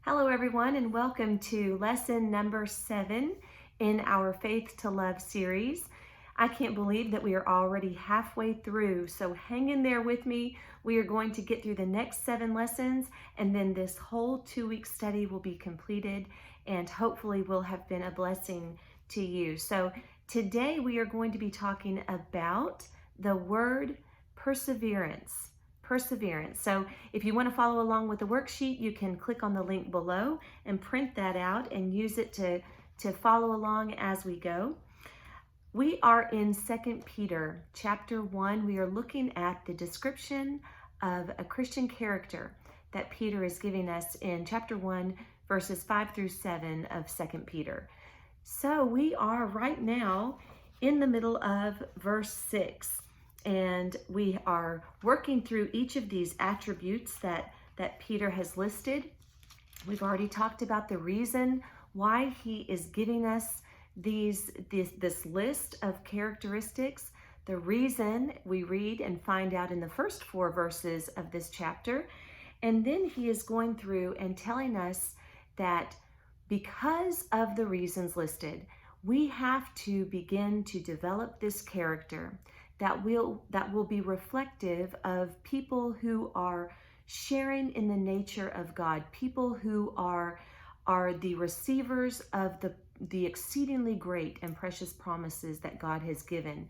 Hello, everyone, and welcome to lesson number 7 in our Faith to Love series. I can't believe that we are already halfway through, so hang in there with me. We are going to get through the next 7 lessons, and then this whole 2-week study will be completed, and hopefully will have been a blessing to you. So today we are going to be talking about the word perseverance. Perseverance. So if you want to follow along with the worksheet, you can click on the link below and print that out and use it to follow along as we go. We are in 2 Peter chapter 1. We are looking at the description of a Christian character that Peter is giving us in chapter 1, verses 5 through 7 of 2 Peter. So we are right now in the middle of verse 6. And we are working through each of these attributes that Peter has listed. We've already talked about the reason why he is giving us this list of characteristics. The reason we read and find out in the first 4 verses of this chapter. And then he is going through and telling us that because of the reasons listed, we have to begin to develop this character that will be reflective of people who are sharing in the nature of God, people who are the receivers of the exceedingly great and precious promises that God has given.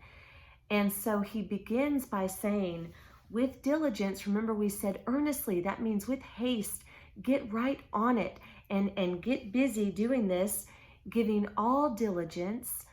And so he begins by saying, with diligence, remember we said earnestly, that means with haste, get right on it and get busy doing this, giving all diligence.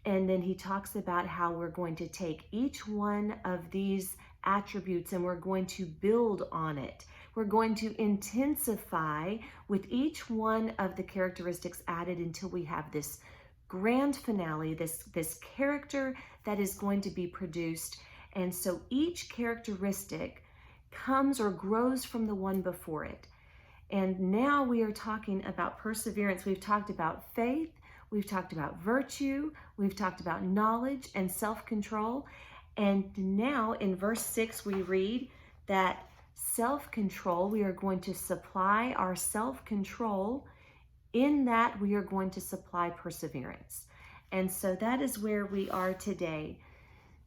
And then he talks about how we're going to take each one of these attributes and we're going to build on it. We're going to intensify with each one of the characteristics added until we have this grand finale, this character that is going to be produced. And so each characteristic comes or grows from the one before it. And now we are talking about perseverance. We've talked about faith. We've talked about virtue, we've talked about knowledge and self-control, and now in verse 6 we read that self-control, we are going to supply our self-control, in that we are going to supply perseverance. And so that is where we are today.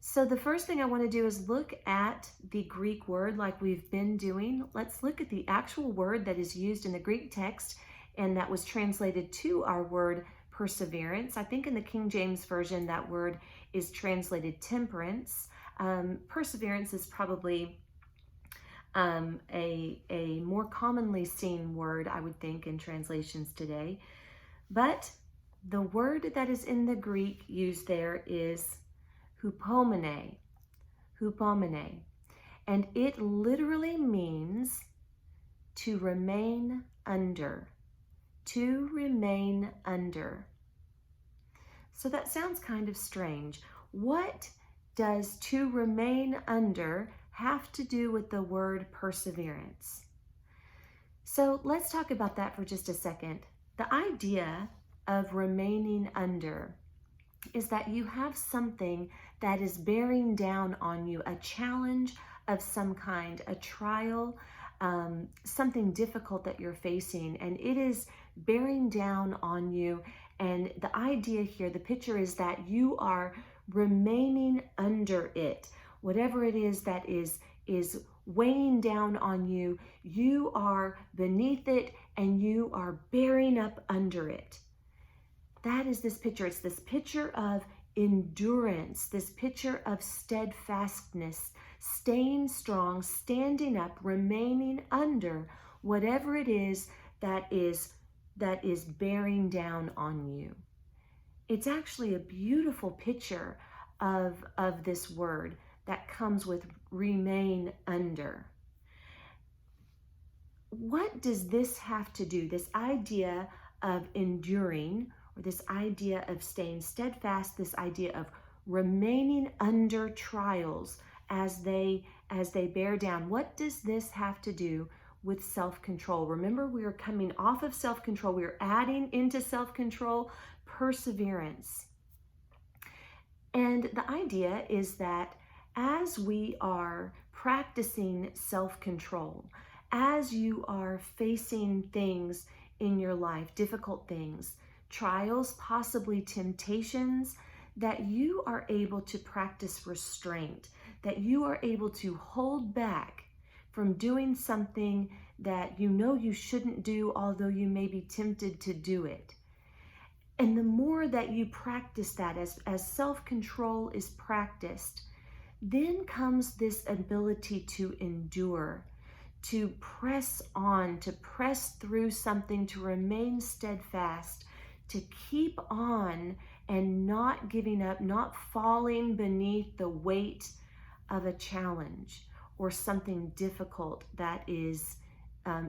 So the first thing I want to do is look at the Greek word like we've been doing. Let's look at the actual word that is used in the Greek text and that was translated to our word perseverance. I think in the King James Version that word is translated temperance. Perseverance is probably a more commonly seen word, I would think, in translations today. But the word that is in the Greek used there is hupomene, hupomene. And it literally means to remain under. To remain under. So that sounds kind of strange. What does to remain under have to do with the word perseverance? So let's talk about that for just a second. The idea of remaining under is that you have something that is bearing down on you, a challenge of some kind, a trial, something difficult that you're facing, and it is bearing down on you. And the idea here, the picture is that you are remaining under it. Whatever it is that is weighing down on you, you are beneath it and you are bearing up under it. That is this picture. It's this picture of endurance, this picture of steadfastness, staying strong, standing up, remaining under whatever it is that is bearing down on you. It's actually a beautiful picture of this word that comes with remain under. What does this have to do, this idea of enduring, or this idea of staying steadfast, this idea of remaining under trials as they bear down? What does this have to do with self-control? Remember, we are coming off of self-control. We are adding into self-control perseverance. And the idea is that as we are practicing self-control, as you are facing things in your life, difficult things, trials, possibly temptations, that you are able to practice restraint, that you are able to hold back from doing something that you know you shouldn't do, although you may be tempted to do it. And the more that you practice that, as self-control is practiced, then comes this ability to endure, to press on, to press through something, to remain steadfast, to keep on and not giving up, not falling beneath the weight of a challenge or something difficult that is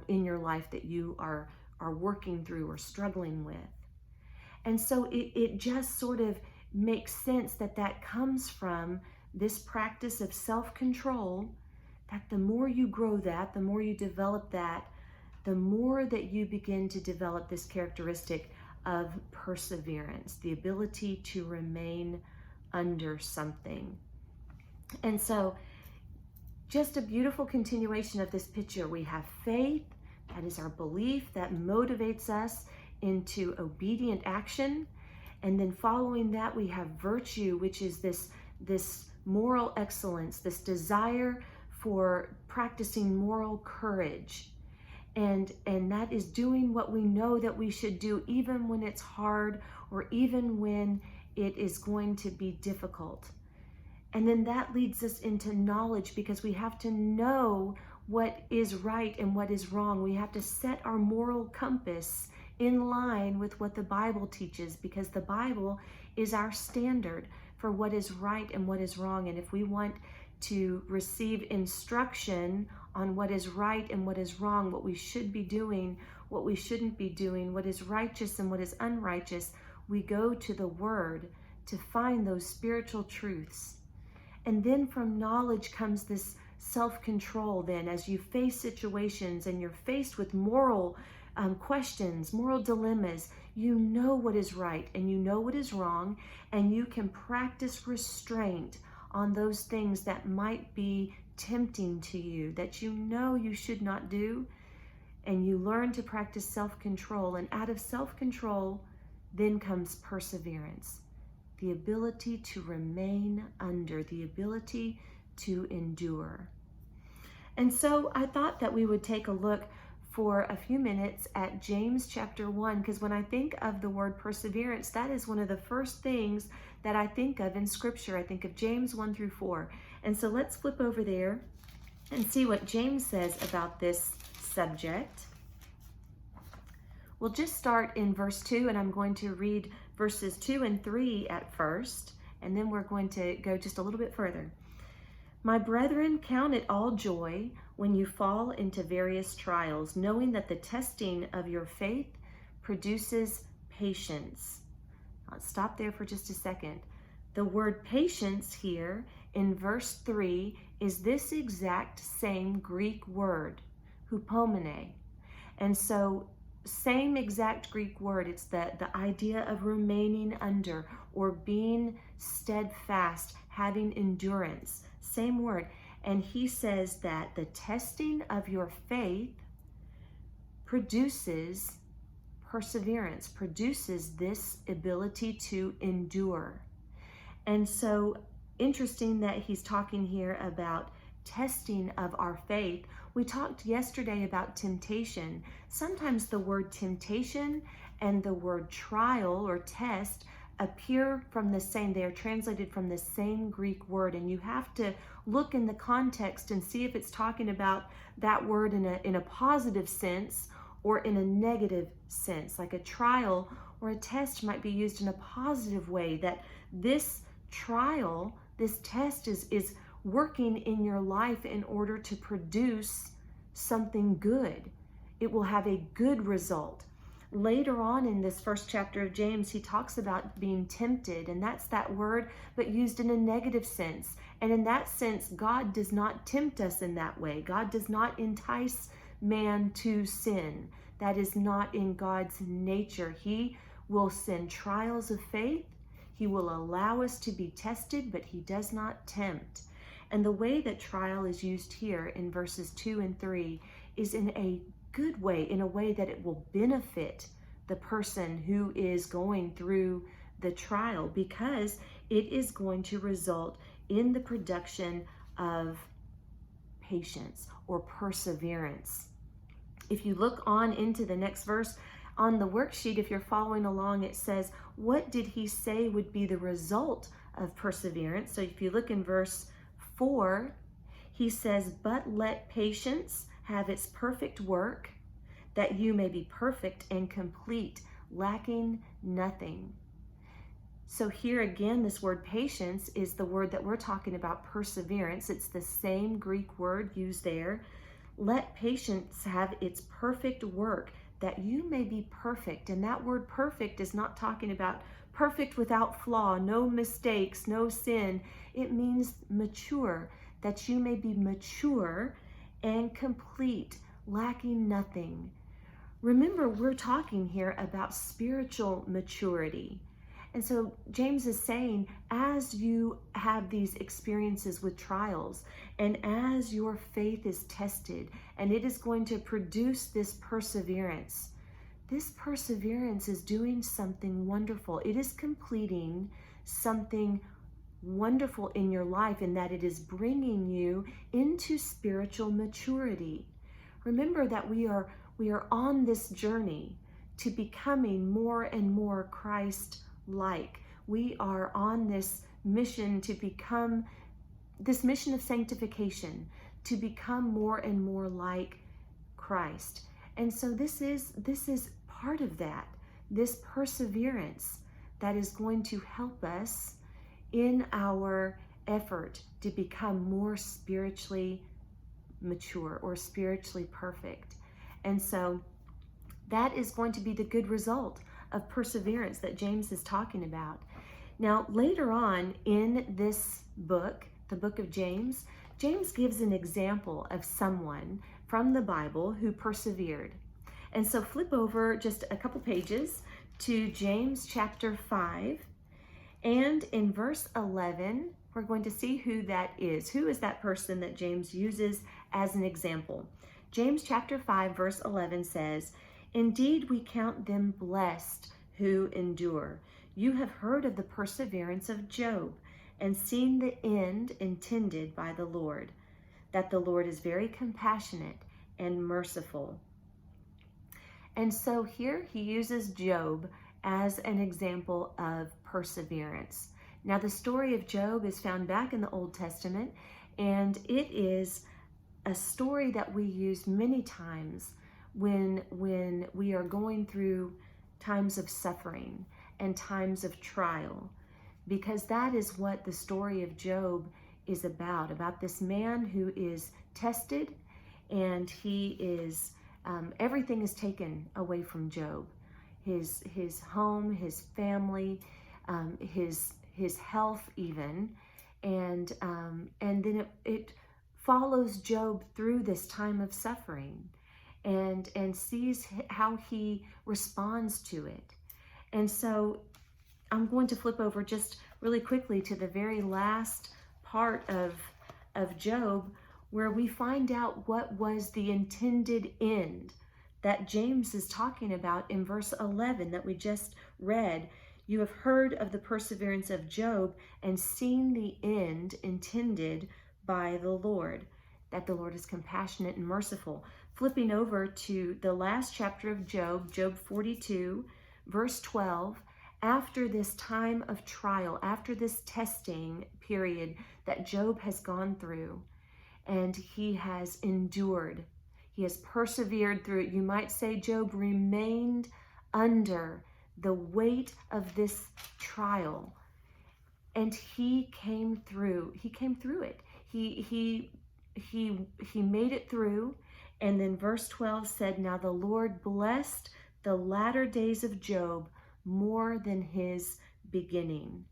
in your life that you are working through or struggling with. And so it just sort of makes sense that that comes from this practice of self-control, that the more you grow that, the more you develop that, the more that you begin to develop this characteristic of perseverance, the ability to remain under something. And so just a beautiful continuation of this picture. We have faith, that is our belief that motivates us into obedient action. And then following that, we have virtue, which is this moral excellence, this desire for practicing moral courage. And that is doing what we know that we should do, even when it's hard or even when it is going to be difficult. And then that leads us into knowledge, because we have to know what is right and what is wrong. We have to set our moral compass in line with what the Bible teaches, because the Bible is our standard for what is right and what is wrong. And if we want to receive instruction on what is right and what is wrong, what we should be doing, what we shouldn't be doing, what is righteous and what is unrighteous, we go to the Word to find those spiritual truths. And then from knowledge comes this self-control. Then as you face situations and you're faced with moral questions, moral dilemmas, you know what is right and you know what is wrong, and you can practice restraint on those things that might be tempting to you, that you know you should not do, and you learn to practice self-control. And out of self-control then comes perseverance, the ability to remain under, the ability to endure. And so I thought that we would take a look for a few minutes at James chapter 1, because when I think of the word perseverance, that is one of the first things that I think of in Scripture. I think of James 1 through 4. And so let's flip over there and see what James says about this subject. We'll just start in verse 2, and I'm going to read verses 2 and 3 at first, and then we're going to go just a little bit further. My brethren, count it all joy when you fall into various trials, knowing that the testing of your faith produces patience. I'll stop there for just a second. The word patience here in verse 3 is this exact same Greek word, hupomene. And so same exact Greek word. It's the idea of remaining under or being steadfast, having endurance. Same word. And he says that the testing of your faith produces perseverance, produces this ability to endure. And so interesting that he's talking here about testing of our faith. We talked yesterday about temptation. Sometimes the word temptation and the word trial or test appear from the same, they are translated from the same Greek word, and you have to look in the context and see if it's talking about that word in a positive sense or in a negative sense. Like a trial or a test might be used in a positive way, that this trial, this test is working in your life in order to produce something good. It will have a good result. Later on in this first chapter of James, he talks about being tempted, and that's that word, but used in a negative sense. And in that sense, God does not tempt us in that way. God does not entice man to sin. That is not in God's nature. He will send trials of faith. He will allow us to be tested, but he does not tempt. And the way that trial is used here in verses 2 and 3 is in a good way, in a way that it will benefit the person who is going through the trial, because it is going to result in the production of patience or perseverance. If you look on into the next verse on the worksheet, if you're following along, it says, what did he say would be the result of perseverance? So if you look in verse 4, he says, but let patience have its perfect work, that you may be perfect and complete, lacking nothing. So here again, this word patience is the word that we're talking about, perseverance. It's the same Greek word used there. Let patience have its perfect work, that you may be perfect. And that word perfect is not talking about perfect without flaw, no mistakes, no sin. It means mature, that you may be mature and complete, lacking nothing. Remember, we're talking here about spiritual maturity. And so James is saying, as you have these experiences with trials, and as your faith is tested, and it is going to produce this perseverance is doing something wonderful. It is completing something wonderful in your life, in that it is bringing you into spiritual maturity. Remember that we are on this journey to becoming more and more Christ-like. We are on this mission to become, this mission of sanctification, to become more and more like Christ. And so this is part of that, this perseverance that is going to help us in our effort to become more spiritually mature or spiritually perfect. And so that is going to be the good result of perseverance that James is talking about. Now, later on in this book, the book of James, James gives an example of someone from the Bible who persevered. And so flip over just a couple pages to James chapter 5. And in verse 11, we're going to see who that is. Who is that person that James uses as an example? James chapter 5, verse 11 says, indeed, we count them blessed who endure. You have heard of the perseverance of Job and seen the end intended by the Lord, that the Lord is very compassionate and merciful. And so here he uses Job as an example of perseverance. Now, the story of Job is found back in the Old Testament, and it is a story that we use many times when we are going through times of suffering and times of trial, because that is what the story of Job is about this man who is tested, and he is everything is taken away from Job, his home, his family, his health even, and then it follows Job through this time of suffering, and sees how he responds to it. And so I'm going to flip over just really quickly to the very last part of Job, where we find out what was the intended end that James is talking about in verse 11 that we just read. You have heard of the perseverance of Job and seen the end intended by the Lord, that the Lord is compassionate and merciful. Flipping over to the last chapter of Job, Job 42, verse 12, after this time of trial, after this testing period that Job has gone through, and he has endured, he has persevered through it. You might say Job remained under the weight of this trial, and he came through it. He made it through. And then verse 12 said, now the Lord blessed the latter days of Job more than his beginning.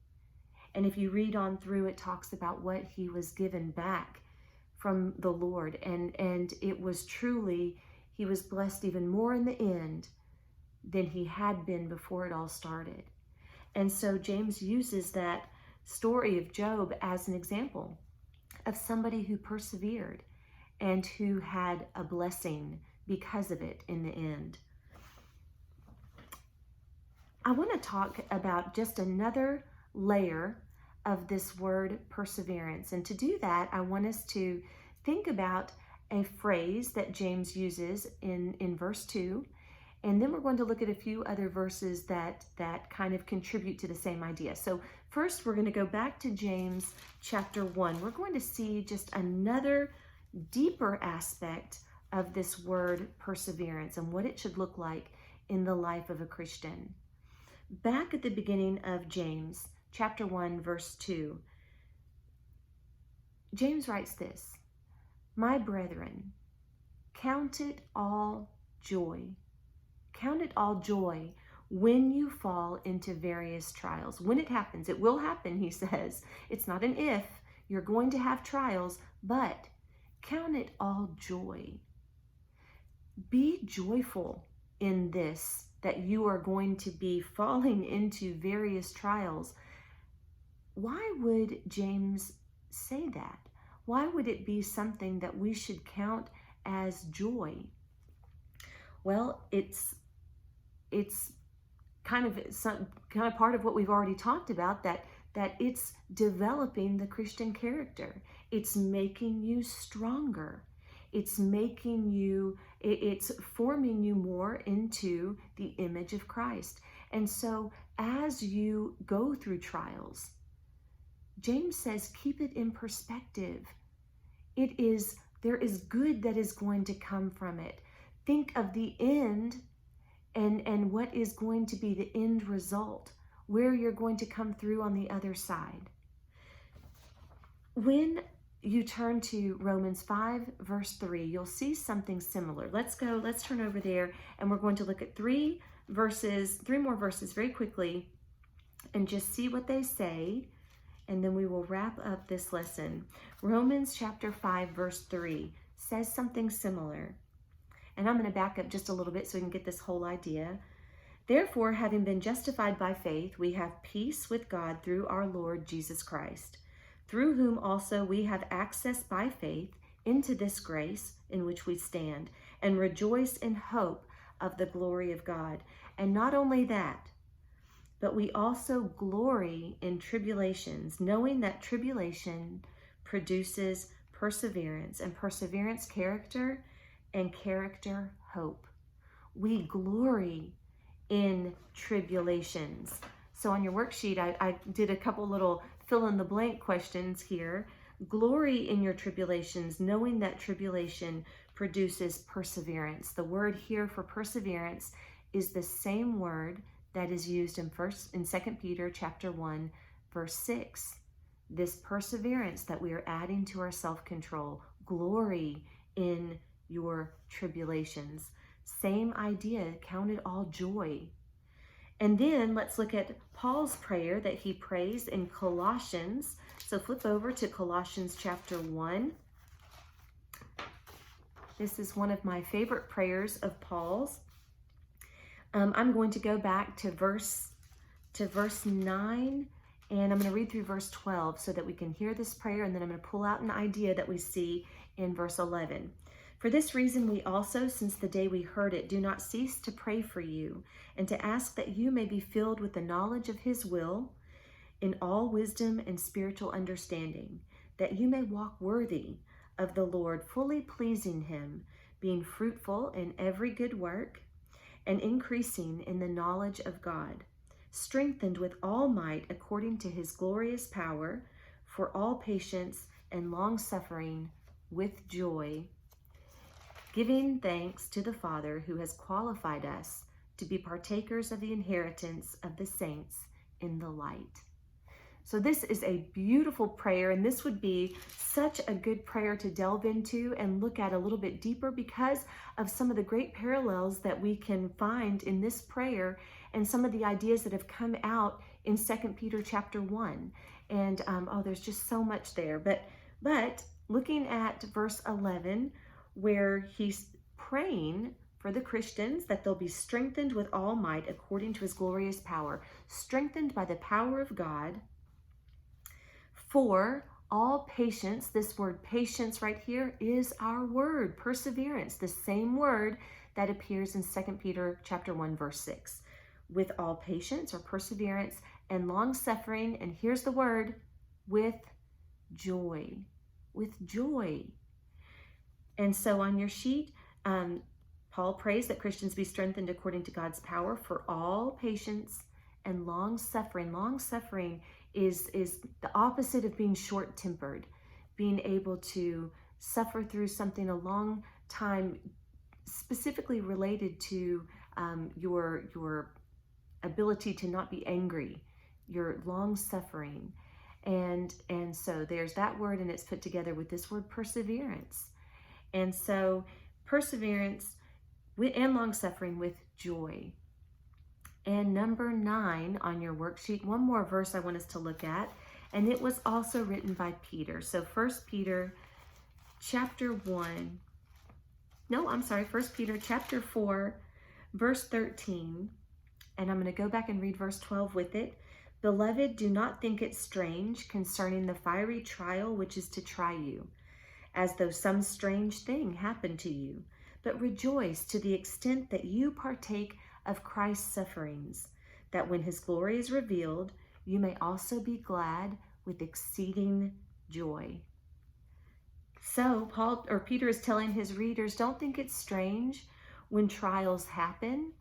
And if you read on through, it talks about what he was given back from the Lord. And it was truly, he was blessed even more in the end than he had been before it all started. And so James uses that story of Job as an example of somebody who persevered and who had a blessing because of it in the end. I want to talk about just another layer of this word perseverance. And to do that, I want us to think about a phrase that James uses in verse 2. And then we're going to look at a few other verses that kind of contribute to the same idea. So first, we're going to go back to James chapter 1. We're going to see just another deeper aspect of this word perseverance and what it should look like in the life of a Christian. Back at the beginning of James chapter 1, verse 2, James writes this: "My brethren, count it all joy. Count it all joy when you fall into various trials." When it happens, it will happen, he says. It's not an if. You're going to have trials, but count it all joy. Be joyful in this, that you are going to be falling into various trials. Why would James say that? Why would it be something that we should count as joy? Well, it's kind of part of what we've already talked about, that it's developing the Christian character. It's making you stronger. It's forming you more into the image of Christ. And so as you go through trials, James says, keep it in perspective. There is good that is going to come from it. Think of the end and what is going to be the end result, where you're going to come through on the other side. When you turn to Romans 5, verse 3, you'll see something similar. Let's turn over there, and we're going to look at three more verses very quickly and just see what they say, and then we will wrap up this lesson. Romans chapter 5, verse 3 says something similar. And I'm going to back up just a little bit so we can get this whole idea. "Therefore, having been justified by faith, we have peace with God through our Lord Jesus Christ, through whom also we have access by faith into this grace in which we stand, and rejoice in hope of the glory of God. And not only that, but we also glory in tribulations, knowing that tribulation produces perseverance, and perseverance character, and character hope." We glory in tribulations. So on your worksheet, I did a couple little fill-in-the-blank questions here. Glory in your tribulations, knowing that tribulation produces perseverance. The word here for perseverance is the same word that is used in 2 Peter chapter 1, verse 6. This perseverance that we are adding to our self-control. Glory in your tribulations. Same idea, count it all joy. And then let's look at Paul's prayer that he prays in Colossians. So flip over to Colossians chapter 1. This is one of my favorite prayers of Paul's. I'm going to go back to verse 9, and I'm going to read through verse 12 so that we can hear this prayer, and then I'm going to pull out an idea that we see in verse 11. "For this reason we also, since the day we heard it, do not cease to pray for you, and to ask that you may be filled with the knowledge of his will, in all wisdom and spiritual understanding, that you may walk worthy of the Lord, fully pleasing him, being fruitful in every good work, and increasing in the knowledge of God, strengthened with all might according to his glorious power, for all patience and long-suffering with joy, giving thanks to the Father who has qualified us to be partakers of the inheritance of the saints in the light." So this is a beautiful prayer, and this would be such a good prayer to delve into and look at a little bit deeper because of some of the great parallels that we can find in this prayer and some of the ideas that have come out in 2 Peter chapter 1. And there's just so much there. But looking at verse 11, where he's praying for the Christians that they'll be strengthened with all might according to his glorious power, strengthened by the power of God, for all patience. This word patience right here is our word, perseverance, the same word that appears in 2 Peter chapter 1, verse 6. With all patience or perseverance and long suffering, and here's the word, with joy. With joy. And so on your sheet, Paul prays that Christians be strengthened according to God's power for all patience and long suffering. Long suffering is the opposite of being short-tempered, being able to suffer through something a long time, specifically related to your ability to not be angry, your long suffering. And so there's that word, and it's put together with this word perseverance. And so perseverance and long suffering with joy. And number 9 on your worksheet, one more verse I want us to look at, and it was also written by Peter. So 1 Peter chapter 4, verse 13, and I'm going to go back and read verse 12 with it. Beloved, do not think it strange concerning the fiery trial which is to try you, as though some strange thing happened to you, but rejoice to the extent that you partake of Christ's sufferings, that when his glory is revealed, you may also be glad with exceeding joy. So Peter is telling his readers, don't think it's strange when trials happen,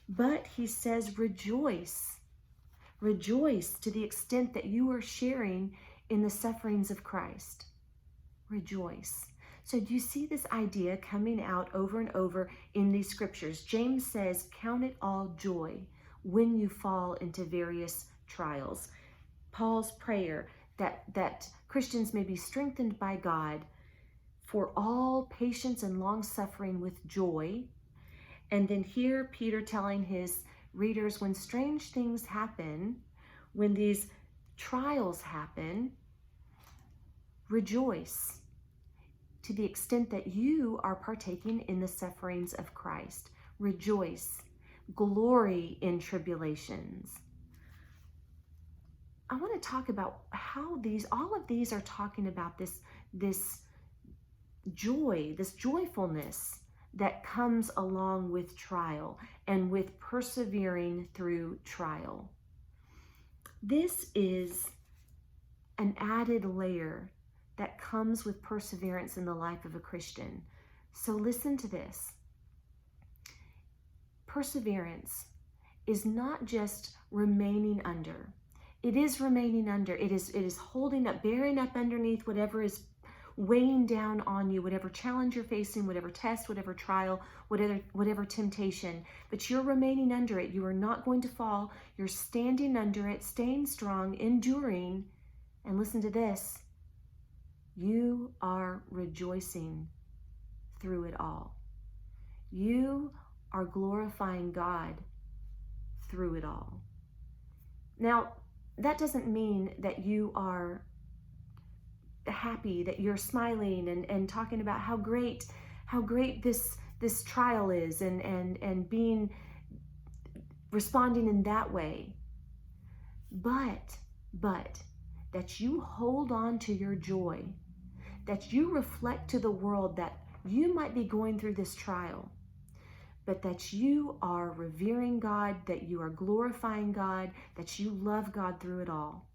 but he says rejoice. Rejoice to the extent that you are sharing in the sufferings of Christ. Rejoice. So do you see this idea coming out over and over in these scriptures? James says, count it all joy when you fall into various trials. Paul's prayer that Christians may be strengthened by God for all patience and long suffering with joy. And then here Peter telling his readers, when strange things happen, when these trials happen, rejoice to the extent that you are partaking in the sufferings of Christ. Rejoice. Glory in tribulations. I want to talk about how all of these are talking about this joy, this joyfulness that comes along with trial and with persevering through trial. This is an added layer that comes with perseverance in the life of a Christian. So listen to this. Perseverance is not just remaining under. It is remaining under. It is holding up, bearing up underneath whatever is weighing down on you, whatever challenge you're facing, whatever test, whatever trial, whatever temptation, but you're remaining under it. You are not going to fall. You're standing under it, staying strong, enduring, and listen to this. You are rejoicing through it all. You are glorifying God through it all. Now, that doesn't mean that you are happy, that you're smiling and talking about how great this trial is and being responding in that way. But that you hold on to your joy, that you reflect to the world that you might be going through this trial, but that you are revering God, that you are glorifying God, that you love God through it all,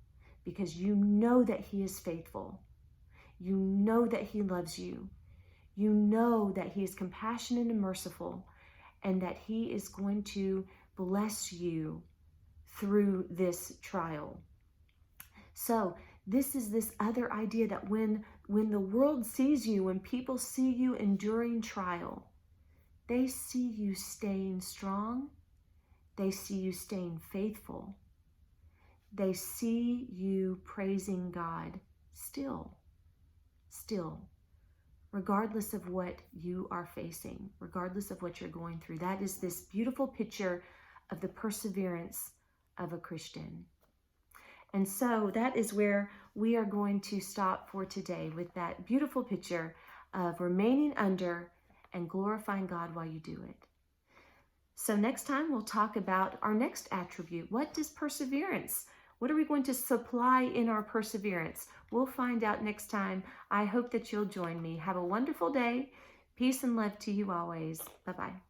because you know that he is faithful. You know that he loves you. You know that he is compassionate and merciful, and that he is going to bless you through this trial. So this is this other idea that when the world sees you, when people see you enduring trial, they see you staying strong. They see you staying faithful. They see you praising God still, regardless of what you are facing, regardless of what you're going through. That is this beautiful picture of the perseverance of a Christian. And so that is where we are going to stop for today, with that beautiful picture of remaining under and glorifying God while you do it. So next time we'll talk about our next attribute. What does perseverance, What are we going to supply in our perseverance? We'll find out next time. I hope that you'll join me. Have a wonderful day. Peace and love to you always. Bye-bye.